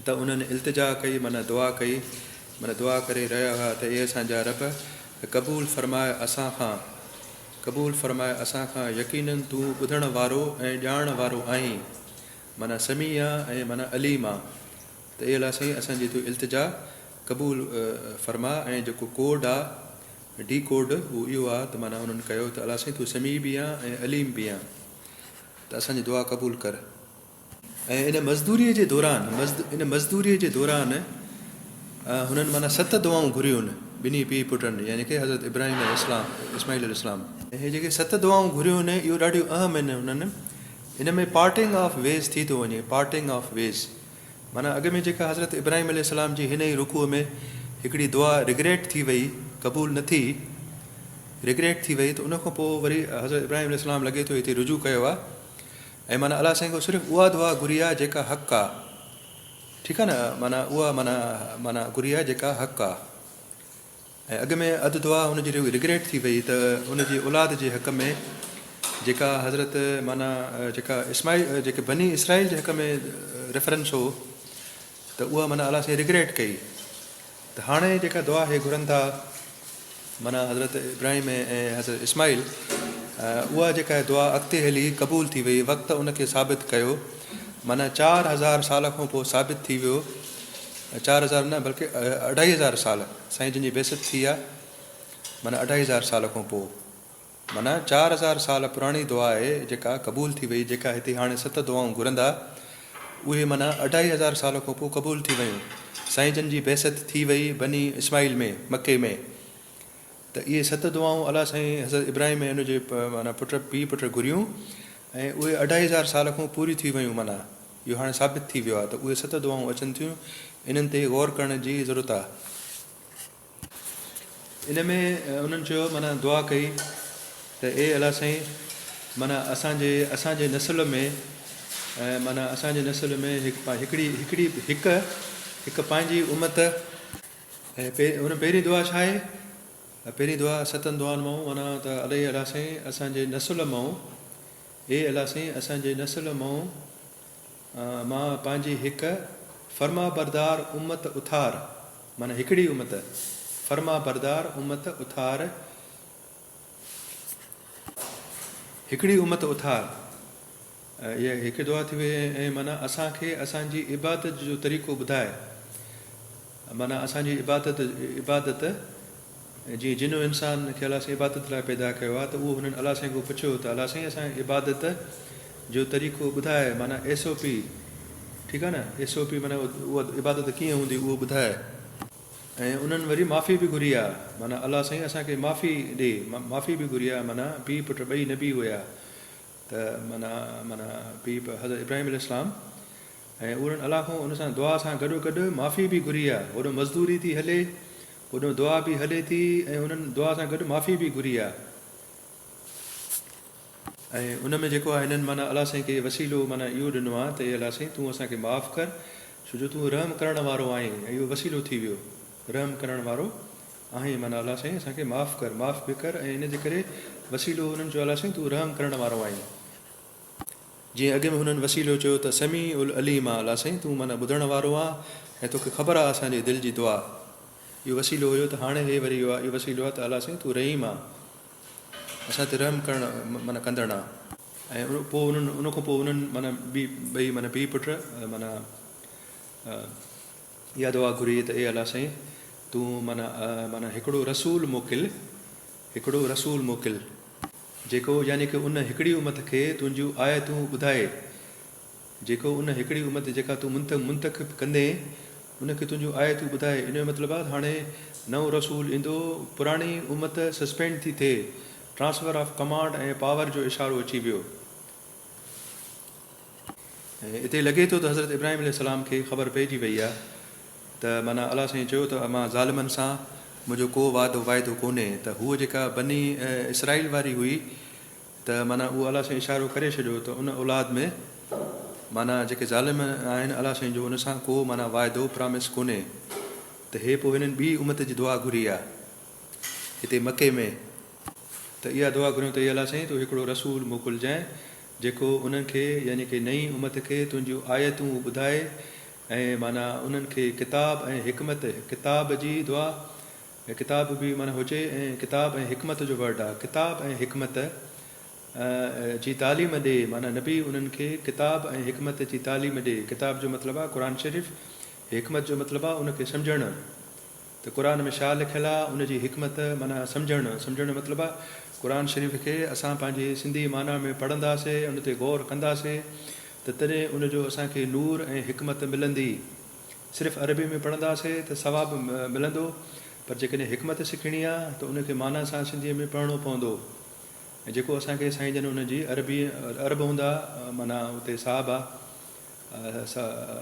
त उन्हनि इल्तिजा कई माना दुआ करे रहिया हुआ त इहे असांजा रब क़बूल फरमाए असां खां, यकीनन तूं ॿुधण वारो ऐं ॼाणण वारो आहीं, माना समी आहे ऐं माना अलीम आहे. त इहे अलाह साईं असांजी तूं इल्तिजा क़बूल फरमा. ऐं जेको कोड आहे डी कोड उहो इहो आहे त माना उन्हनि कयो त अलाह साईं तूं समी बि आहे ऐं अलीम बि आहे, त असांजी दुआ क़बूल कर. ऐं इन मज़दूरीअ जे दौरान हुननि माना 7 दुआऊं घुरियूं आहिनि ॿिन्ही पीउ पुटनि यानी कि हज़रत इब्राहिम ऐं इस्माइल अलैहिस्सलाम. ऐं हे जेके 7 दुआऊं घुरियूं आहिनि इहो ॾाढियूं अहम आहिनि. हुननि इन में पार्टिंग ऑफ वेज़ थी थो वञे, पार्टिंग ऑफ वेज़ माना अॻ में जेका हज़रत इब्राहिम अलैहिस्सलाम जी हिन ई रुकूअ में हिकिड़ी दुआ रिग्रेट थी वई, क़बूल न थी, रिग्रेट थी वई, त उन खां पोइ वरी हज़रत इब्राहिम अलैहिस्सलाम लॻे थो हिते रुजू कयो आहे ऐं माना अलाह साईं खां सिर्फ़ु उहा दुआ घुरी आहे जेका हक़ आहे. ठीकु आहे न, माना उहा माना घुरी आहे जेका हक़ आहे. ऐं अॻ में अधु दुआ हुनजी रिग्रेट थी वई त हुनजी औलाद जे हक़ में जेका हज़रत माना जेका जेके बनी इसराइल जे हक़ में रेफरेंस हो, त उहा माना अलाह साईं रिग्रेट कई. त हाणे जेका दुआ हे घुरनि था माना हज़रत इब्राहिम ऐं हज़रत इस्माइल, उहा जेका दुआ अॻिते हली क़बूल थी वई, वक़्तु उनखे साबित कयो, माना 4000 साल खां पोइ साबित थी वियो. 4000 न बल्कि 2500 साल साईं जिन जी बेइज़त थी आहे, माना 2500 साल खां पोइ माना 4000 साल पुराणी दुआ आहे जेका क़बूल थी वई, जेका हिते हाणे 7 दुआऊं घुरंदा उहे माना 2500 साल खां पोइ क़बूल थी वियूं. साईं जन जी बेइज़त थी वई बनी इस्माइल में मके में, त इहे 7 दुआऊं अलाह साईं हज़रत इब्राहिम ऐं हुनजे माना पीउ पुट घुरियूं ऐं उहे 2500 साल खां पूरी थी वियूं. माना इहो हाणे साबित थी वियो आहे त उहे 7 दुआऊं अचनि थियूं. इन्हनि ते गौर करण जी ज़रूरत आहे. इन में उन्हनि चयो माना दुआ कई त ए अलाह साईं माना असांजे नस्ल में माना असांजे नस्ल में हिकु पंहिंजी उमत. ऐं हुन पहिरीं दुआ छा आहे, पहिरीं दुआ 7 दुआनि मां माना त अलाह साईं असांजे नस्ल मां, ए अलाह साईं असांजे नस्ल मां मां पंहिंजी हिकु फर्मा बरदार उमत उथार, माना हिकिड़ी उमत फर्मा बरदार उमत उथार, हिकिड़ी उमत उथार. इहा हिकु दुआ थी वई. ऐं माना असांखे असांजी इबादत जो तरीक़ो ॿुधाए, माना असांजी इबादत जीअं जिन इंसान खे अलाह साईं इबादत लाइ पैदा कयो आहे, त उहो हुननि अलाह साईं खां पुछियो त अलाह साईं असांखे इबादत जो तरीक़ो ॿुधाए, माना SOP, ठीकु आहे न, SOP माना उहा इबादत कीअं हूंदी उहो ॿुधाए। ऐं उन्हनि वरी माफ़ी बि घुरी आहे, माना अलाह साईं असांखे माफ़ी ॾे, माफ़ी बि घुरी आहे, माना पीउ पुटु ॿई नबी हुया, त माना माना पीउ हज़रत इब्राहिम अलैहिस्सलाम, ऐं उन्हनि अलाह खां उन सां दुआ सां गॾो गॾु माफ़ी बि घुरी आहे। होॾो मज़दूरी थी हले, होॾो दुआ बि हले थी, ऐं उन्हनि दुआ सां गॾु माफ़ी बि घुरी आहे। ऐं उन में जेको आहे हिननि माना अलाह साईं खे वसीलो माना इहो ॾिनो आहे त अलाह साईं तूं असांखे माफ़ु कर, छो जो तूं रहम करण वारो आहीं, ऐं इहो वसीलो थी वियो, रहम करण वारो आहीं, माना अलाह साईं असांखे माफ़ु कर, माफ़ु बि कर, ऐं इन जे करे वसीलो हुननि जो अलाह साईं तूं रहम करण वारो आहीं। जीअं अॻे में हुननि वसीलो चयो त समी उल अलीम आहे, अलाह साईं तूं माना ॿुधण वारो आहे ऐं तोखे ख़बर आहे असांजे दिलि जी दुआ, इहो वसीलो हुयो। त हाणे हे वरी इहो आहे, इहो वसीलो आहे त अलाह साईं तूं रहीम आहे, असां ते रहम करण माना कंदड़ आहे। ऐं पोइ उन्हनि उन खां पोइ उन्हनि माना ॿई माना पीउ पुटु माना इहा दुआ घुरी त अलाह साईं तूं माना माना हिकिड़ो रसूल मोकिल, हिकिड़ो रसूल मोकिल, जेको यानी की उन हिकिड़ी उमत खे तुंहिंजूं आयतूं ॿुधाए, जेको उन हिकिड़ी उमत जेका तूं मुंतखिब कंदे उनखे तुंहिंजूं आयतूं ॿुधाए। इन जो मतिलबु आहे हाणे नओं रसूल ईंदो, पुराणी उमत सस्पेंड थी थिए, ट्रांसफर ऑफ कमांड ऐं पावर जो इशारो अची वियो। ऐं हिते लॻे थो त हज़रत इब्राहिम अलैहिस्सलाम खे ख़बर पइजी वई आहे त माना अलाह साईं चयो त मां ज़ालिमनि सां मुंहिंजो को वाइदो कोन्हे, त हूअ जेका बनी इसराइल वारी हुई, त माना उहो अलाह साईं इशारो करे छॾियो त उन औलाद में माना जेके ज़ालिम आहिनि अलाह साईं जो उन सां को माना वाइदो प्रामिस कोन्हे। त हे पोइ हिननि ॿी उमत जी दुआ घुरी आहे हिते मके में, त इहा दुआ घुरियूं त अलाह साईं तूं हिकिड़ो रसूल मोकिलिजांइ जेको उन्हनि खे यानी की नई उमत खे तुंहिंजूं आयतूं ॿुधाए, ऐं माना उन्हनि खे किताब ऐं हिकमत, किताब जी दुआ, ऐं किताब बि माना हुजे, ऐं किताब ऐं हिकमत जो वर्ड आहे, किताब ऐं हिकमत जी तालीम ॾे, माना नबी उन्हनि खे किताब ऐं हिकमत जी तालीम ॾे। किताब जो मतिलबु आहे क़ुर शरीफ़, हिकमत जो मतिलबु आहे उनखे सम्झणु, त क़ुर में छा लिखियलु आहे उनजी हिकमत माना सम्झणु जो मतिलबु आहे क़ुर शरीफ़ खे असां पंहिंजे सिंधी माना में पढ़ंदासीं, उन ते गौर कंदासीं, त तॾहिं उनजो असांखे नूर ऐं हिकमत मिलंदी। सिर्फ़ु अरबी में पढ़ंदासीं त सवाबु मिलंदो, पर जेकॾहिं हिकमत सिखणी आहे त उनखे माना सां सिंधीअ में पढ़णो पवंदो। ऐं जेको असांखे साईं जन उनजी अरब हूंदा, माना उते साहब आहे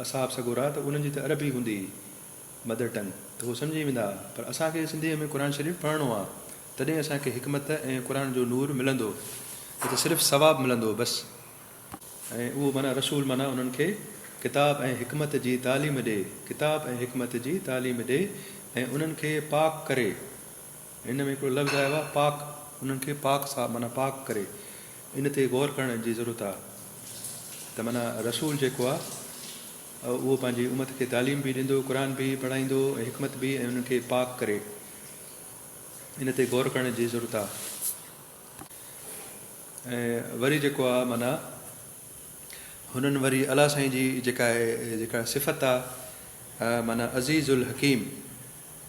असाब सगोरा, त उन्हनि जी त अरबी हूंदी मदर टंग, त उहो सम्झी वेंदा, पर असांखे सिंधीअ में क़ुर शरीफ़ पढ़णो आहे, तॾहिं असांखे हिकमत ऐं क़ुर जो नूर मिलंदो, त सिर्फ़ु सवाबु मिलंदो बसि। ऐं उहो माना रसूल माना उन्हनि खे किताब ऐं हिकमत जी तालीम ॾे, किताब ऐं हिकमत जी तालीम ॾे, ऐं उन्हनि खे पाक करे। हिन में हिकिड़ो लफ़्ज़ आयो आहे पाक, उन्हनि खे पाक सां माना पाक करे, इन ते गौर करण जी ज़रूरत आहे। त माना रसूल जेको आहे उहो पंहिंजी उमत खे तालीम बि ॾींदो, क़ुर बि पढ़ाईंदो, ऐं हिकमत बि, ऐं उन्हनि खे पाक करे, इन ते गौर करण जी ज़रूरत आहे। ऐं वरी जेको आहे माना हुननि वरी अलाह साईं जी जेका सिफ़त आहे माना अज़ीज़ुल हकीम,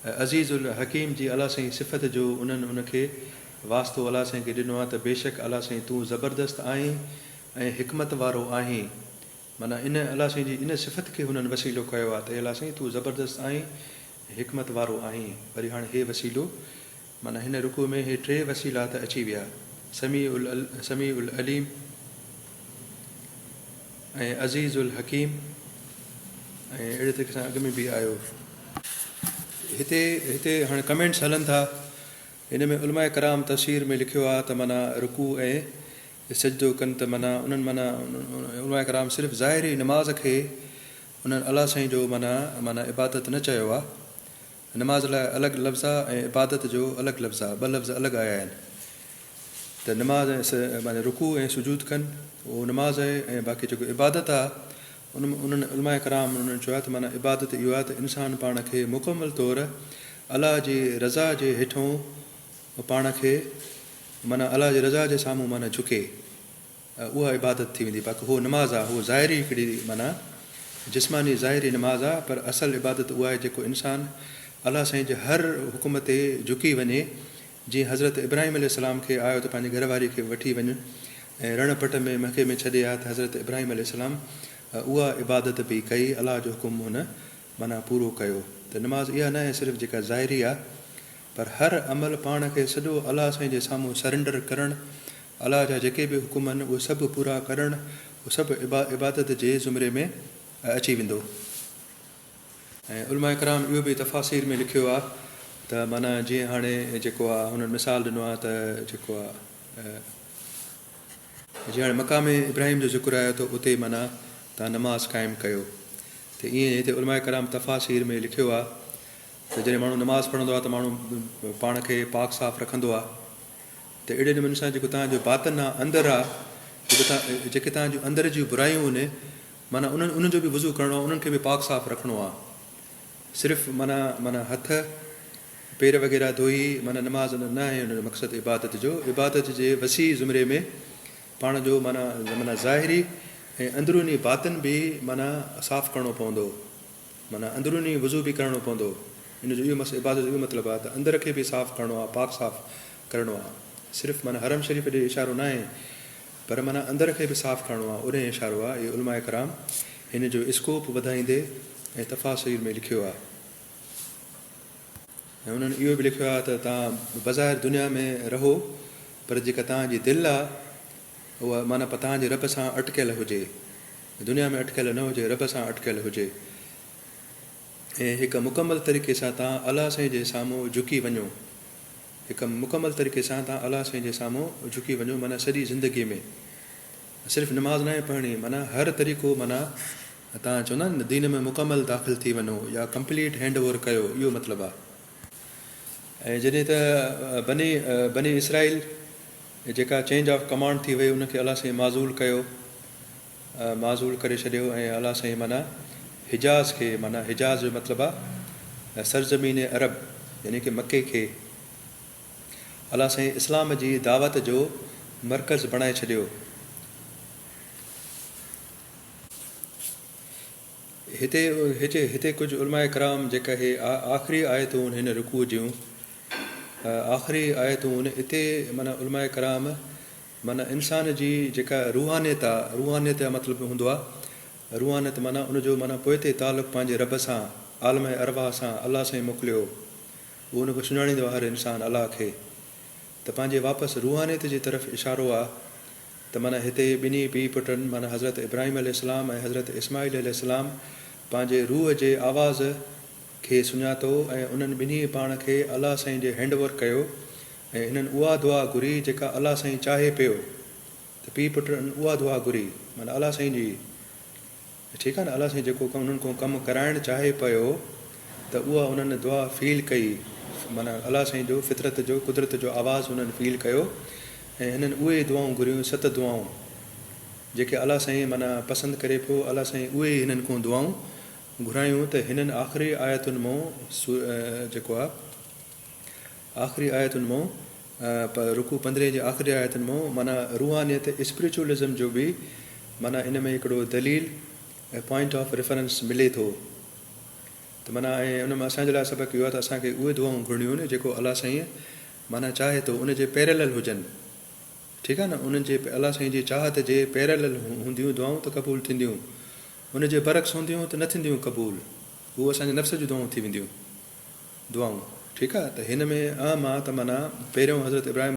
अज़ीज़ुल हकीम जी अलाह साईं सिफ़त जो उन्हनि उनखे वास्तो अलाह साईं खे ॾिनो आहे, त बेशक अलाह साईं तूं ज़बरदस्त आहीं ऐं हिकमत वारो आहीं। माना इन अलाह साईं जी इन सिफ़त खे हुननि वसीलो कयो आहे त अलाह साईं तूं ज़बरदस्त आहीं, हिकमत वारो आहीं। वरी हाणे हे वसीलो माना हिन रुकू में हे टे वसीला त अची विया, समी उल अलीम ऐं अज़ीज़ुल हकीम, ऐं अहिड़े तरीक़े सां अॻ में बि आयो। हिते हाणे कमेंट्स हलनि था, हिन में उलमाए कराम तफ़सीर में लिखियो आहे त माना रुकू ऐं सजदो कनि, त माना उन्हनि माना उलमाए कराम सिर्फ़ु ज़ाहिरी नमाज़ खे उन्हनि अलाह साईं जो माना इबादत न चयो आहे। नमाज़ लाइ अलॻि लफ़्ज़ आहे ऐं इबादत जो अलॻि लफ़्ज़ आहे, ॿ लफ़्ज़ अलॻि आया आहिनि। त नमाज़ माना रुकू ऐं सुजूद कनि, उहो नमाज़ आहे, ऐं बाक़ी जेको इबादत आहे उन्हनि उलमाए कराम उन्हनि चयो आहे त माना इबादत इहो आहे त इंसानु पाण खे मुकमल तौरु अलाह जी रज़ा जे हेठों पाण खे माना अलाह जी रज़ा जे साम्हूं माना झुके, उहा इबादत थी वेंदी। बाक़ी उहो नमाज़ आहे, उहो ज़ाहिरी हिकिड़ी माना जिस्मानी ज़ाहिरी नमाज़ आहे, पर असल इबादत उहा आहे जेको इंसानु अलाह साईं जे हर हुकुम ते झुकी वञे। जीअं हज़रत इब्राहिम अलैहिस्सलाम खे आयो त पंहिंजी घरवारी खे वठी वञु ऐं रण पट में मके में छॾे आ, त हज़रत इब्राहिम अलैहिस्सलाम उहा इबादत बि कई, अलाह जो हुकुम हुन माना पूरो कयो। त नमाज़ इहा न आहे सिर्फ़ु जेका ज़ाहिरी आहे, पर हर अमल पाण खे सॼो अलाह साईं जे साम्हूं सरेंडर करणु, अलाह जा जेके बि हुकुम आहिनि उहे सभु पूरा करणु, उहे सभु इबादत जे ज़ुमरे में अची वेंदो। ऐं उलमा कराम इहो बि तफ़ासीर में लिखियो आहे त माना जीअं हाणे जेको आहे हुननि मिसाल ॾिनो आहे त जेको आहे जीअं हाणे मक़ाम इब्राहिम जो ज़िक्र आयो त उते माना तव्हां नमाज़ क़ाइमु कयो। त ईअं हिते उलमा कराम तफ़ासीर में लिखियो आहे त जॾहिं माण्हू नमाज़ पढ़ंदो आहे त माण्हू पाण खे पाक साफ़ रखंदो आहे। त अहिड़े नमूने सां जेको तव्हांजो बातन आहे, अंदरि आहे, जेके तव्हांजूं अंदरि जूं बुरायूं आहिनि, माना उन्हनि जो बि वज़ू करिणो आहे, उन्हनि खे बि पाक साफ़ रखिणो आहे। सिर्फ़ु माना हथ पेर वग़ैरह धोई माना नमाज़ न आहे हुन जो मक़सदु इबादत जो। इबादत जे वसी ज़ुमरे में पाण जो माना ज़ाहिरी ऐं अंदरूनी बातन बि माना साफ़ु करिणो पवंदो, माना अंदरूनी वज़ू बि करिणो पवंदो। इन जो इहो इबादत जो इहो मतिलबु आहे त अंदर खे बि साफ़ु करिणो आहे, पाक साफ़ु करिणो आहे। सिर्फ़ु माना हरम शरीफ़ ॾे इशारो न आहे, पर माना अंदर खे बि साफ़ु करिणो आहे, उन इशारो आहे। इहो उलमा कराम हिन जो स्कोप वधाईंदे ऐं तफ़ासीर में लिखियो आहे। ऐं उन्हनि इहो बि लिखियो आहे त तव्हां बज़ाहिर दुनिया में रहो, पर जेका तव्हांजी दिलि आहे उहा माना तव्हांजे रब सां अटकियल हुजे, दुनिया में अटकियल न हुजे, रब सां अटकियल हुजे। ऐं हिकु मुकमल तरीक़े सां तव्हां अलाह साईं जे साम्हूं झुकी वञो, हिकु मुकमल तरीक़े सां तव्हां अलाह साईं जे साम्हूं झुकी वञो, माना सॼी ज़िंदगीअ में सिर्फ़ु नमाज़ न आहे पढ़णी, माना हर तरीक़ो माना तव्हां चवंदा आहिनि न दीन में मुकमल दाख़िल थी वञो या कंप्लीट हैंड ओवर कयो, इहो मतिलबु आहे। ऐं जॾहिं त बनी इसराइल जेका चेंज ऑफ कमांड थी वई, उनखे अलाह साईं माज़ूल कयो, माज़ूल करे छॾियो। ऐं अलाह साईं माना हिजाज़ खे, माना हिजाज़ जो मतिलबु आहे सरज़मीन अरब यानी की मके खे अलाह साईं इस्लाम जी दावत जो मर्कज़ बणाए छॾियो। हिते कुझु उलमा कराम जेका हे आख़िरी आयतूं हिन रुकू जूं, आख़िरी आयतूं हिते माना उलमा कराम माना इंसान जी जेका रूहानियत आहे, रूहानियत जो मतिलबु हूंदो आहे, रूहानियत माना उनजो माना पोइ ते तालुक़ु पंहिंजे रब सां, आलम अरवाह सां अलाह साईं मोकिलियो, उहो उनखे सुञाणींदो आहे हर इंसानु अलाह खे, त पंहिंजे वापसि रूहानियत जी तरफ़ इशारो आहे। त माना हिते ॿिन्ही पीउ पुटनि माना हज़रत इब्राहिम अलैहिस्सलाम ऐं हज़रत इस्माइल अलैहिस्सलाम पंहिंजे रूह जे आवाज़ खे सुञातो ऐं उन्हनि ॿिन्ही पाण खे अलाह साईं जे हैंडओवर कयो ऐं हिननि उहा दुआ घुरी जेका अलाह साईं चाहे पियो। त पीउ पुटनि उहा दुआ घुरी माना अलाह साईं जी, ठीकु आहे न, अलाह साईं जेको उन्हनि खां कमु कराइणु चाहे पियो त उहा उन्हनि दुआ फील कई, माना अलाह साईं जो फितरत जो कुदरत जो आवाज़ु हुननि फील कयो ऐं हिननि उहे दुआऊं घुरियूं, 7 दुआऊं जेके अलाह साईं माना पसंदि करे पियो, अलाह साईं उहे हिननि खां दुआऊं घुरायूं। त हिननि आख़िरी आयतुनि मां जेको आहे आख़िरी आयतुनि मां रुकू 15 जे आख़िरी आयतुनि मां माना रूहानियत स्पिरिचुअलिज़म जो बि माना इन में हिकिड़ो दलील ऐं पॉइंट ऑफ रेफरेंस मिले थो। त माना ऐं उन में असांजे लाइ सबक़ु इहो आहे त असांखे उहे दुआऊं घुरणियूं आहिनि जेको अलाह साईं माना चाहे थो, उनजे पैरेलल हुजनि, ठीकु आहे न, उन्हनि जे अलाह साईं जी चाहत जे पैरेलल हूंदियूं दुआऊं त क़बूल थींदियूं, उनजे बरक्स हूंदियूं त न थींदियूं क़बूल, उहे असांजे नफ़्स जूं दुआऊं थी वेंदियूं दुआऊं, ठीकु आहे। त हिन में आम आहे त माना पहिरियों हज़रत इब्राहिम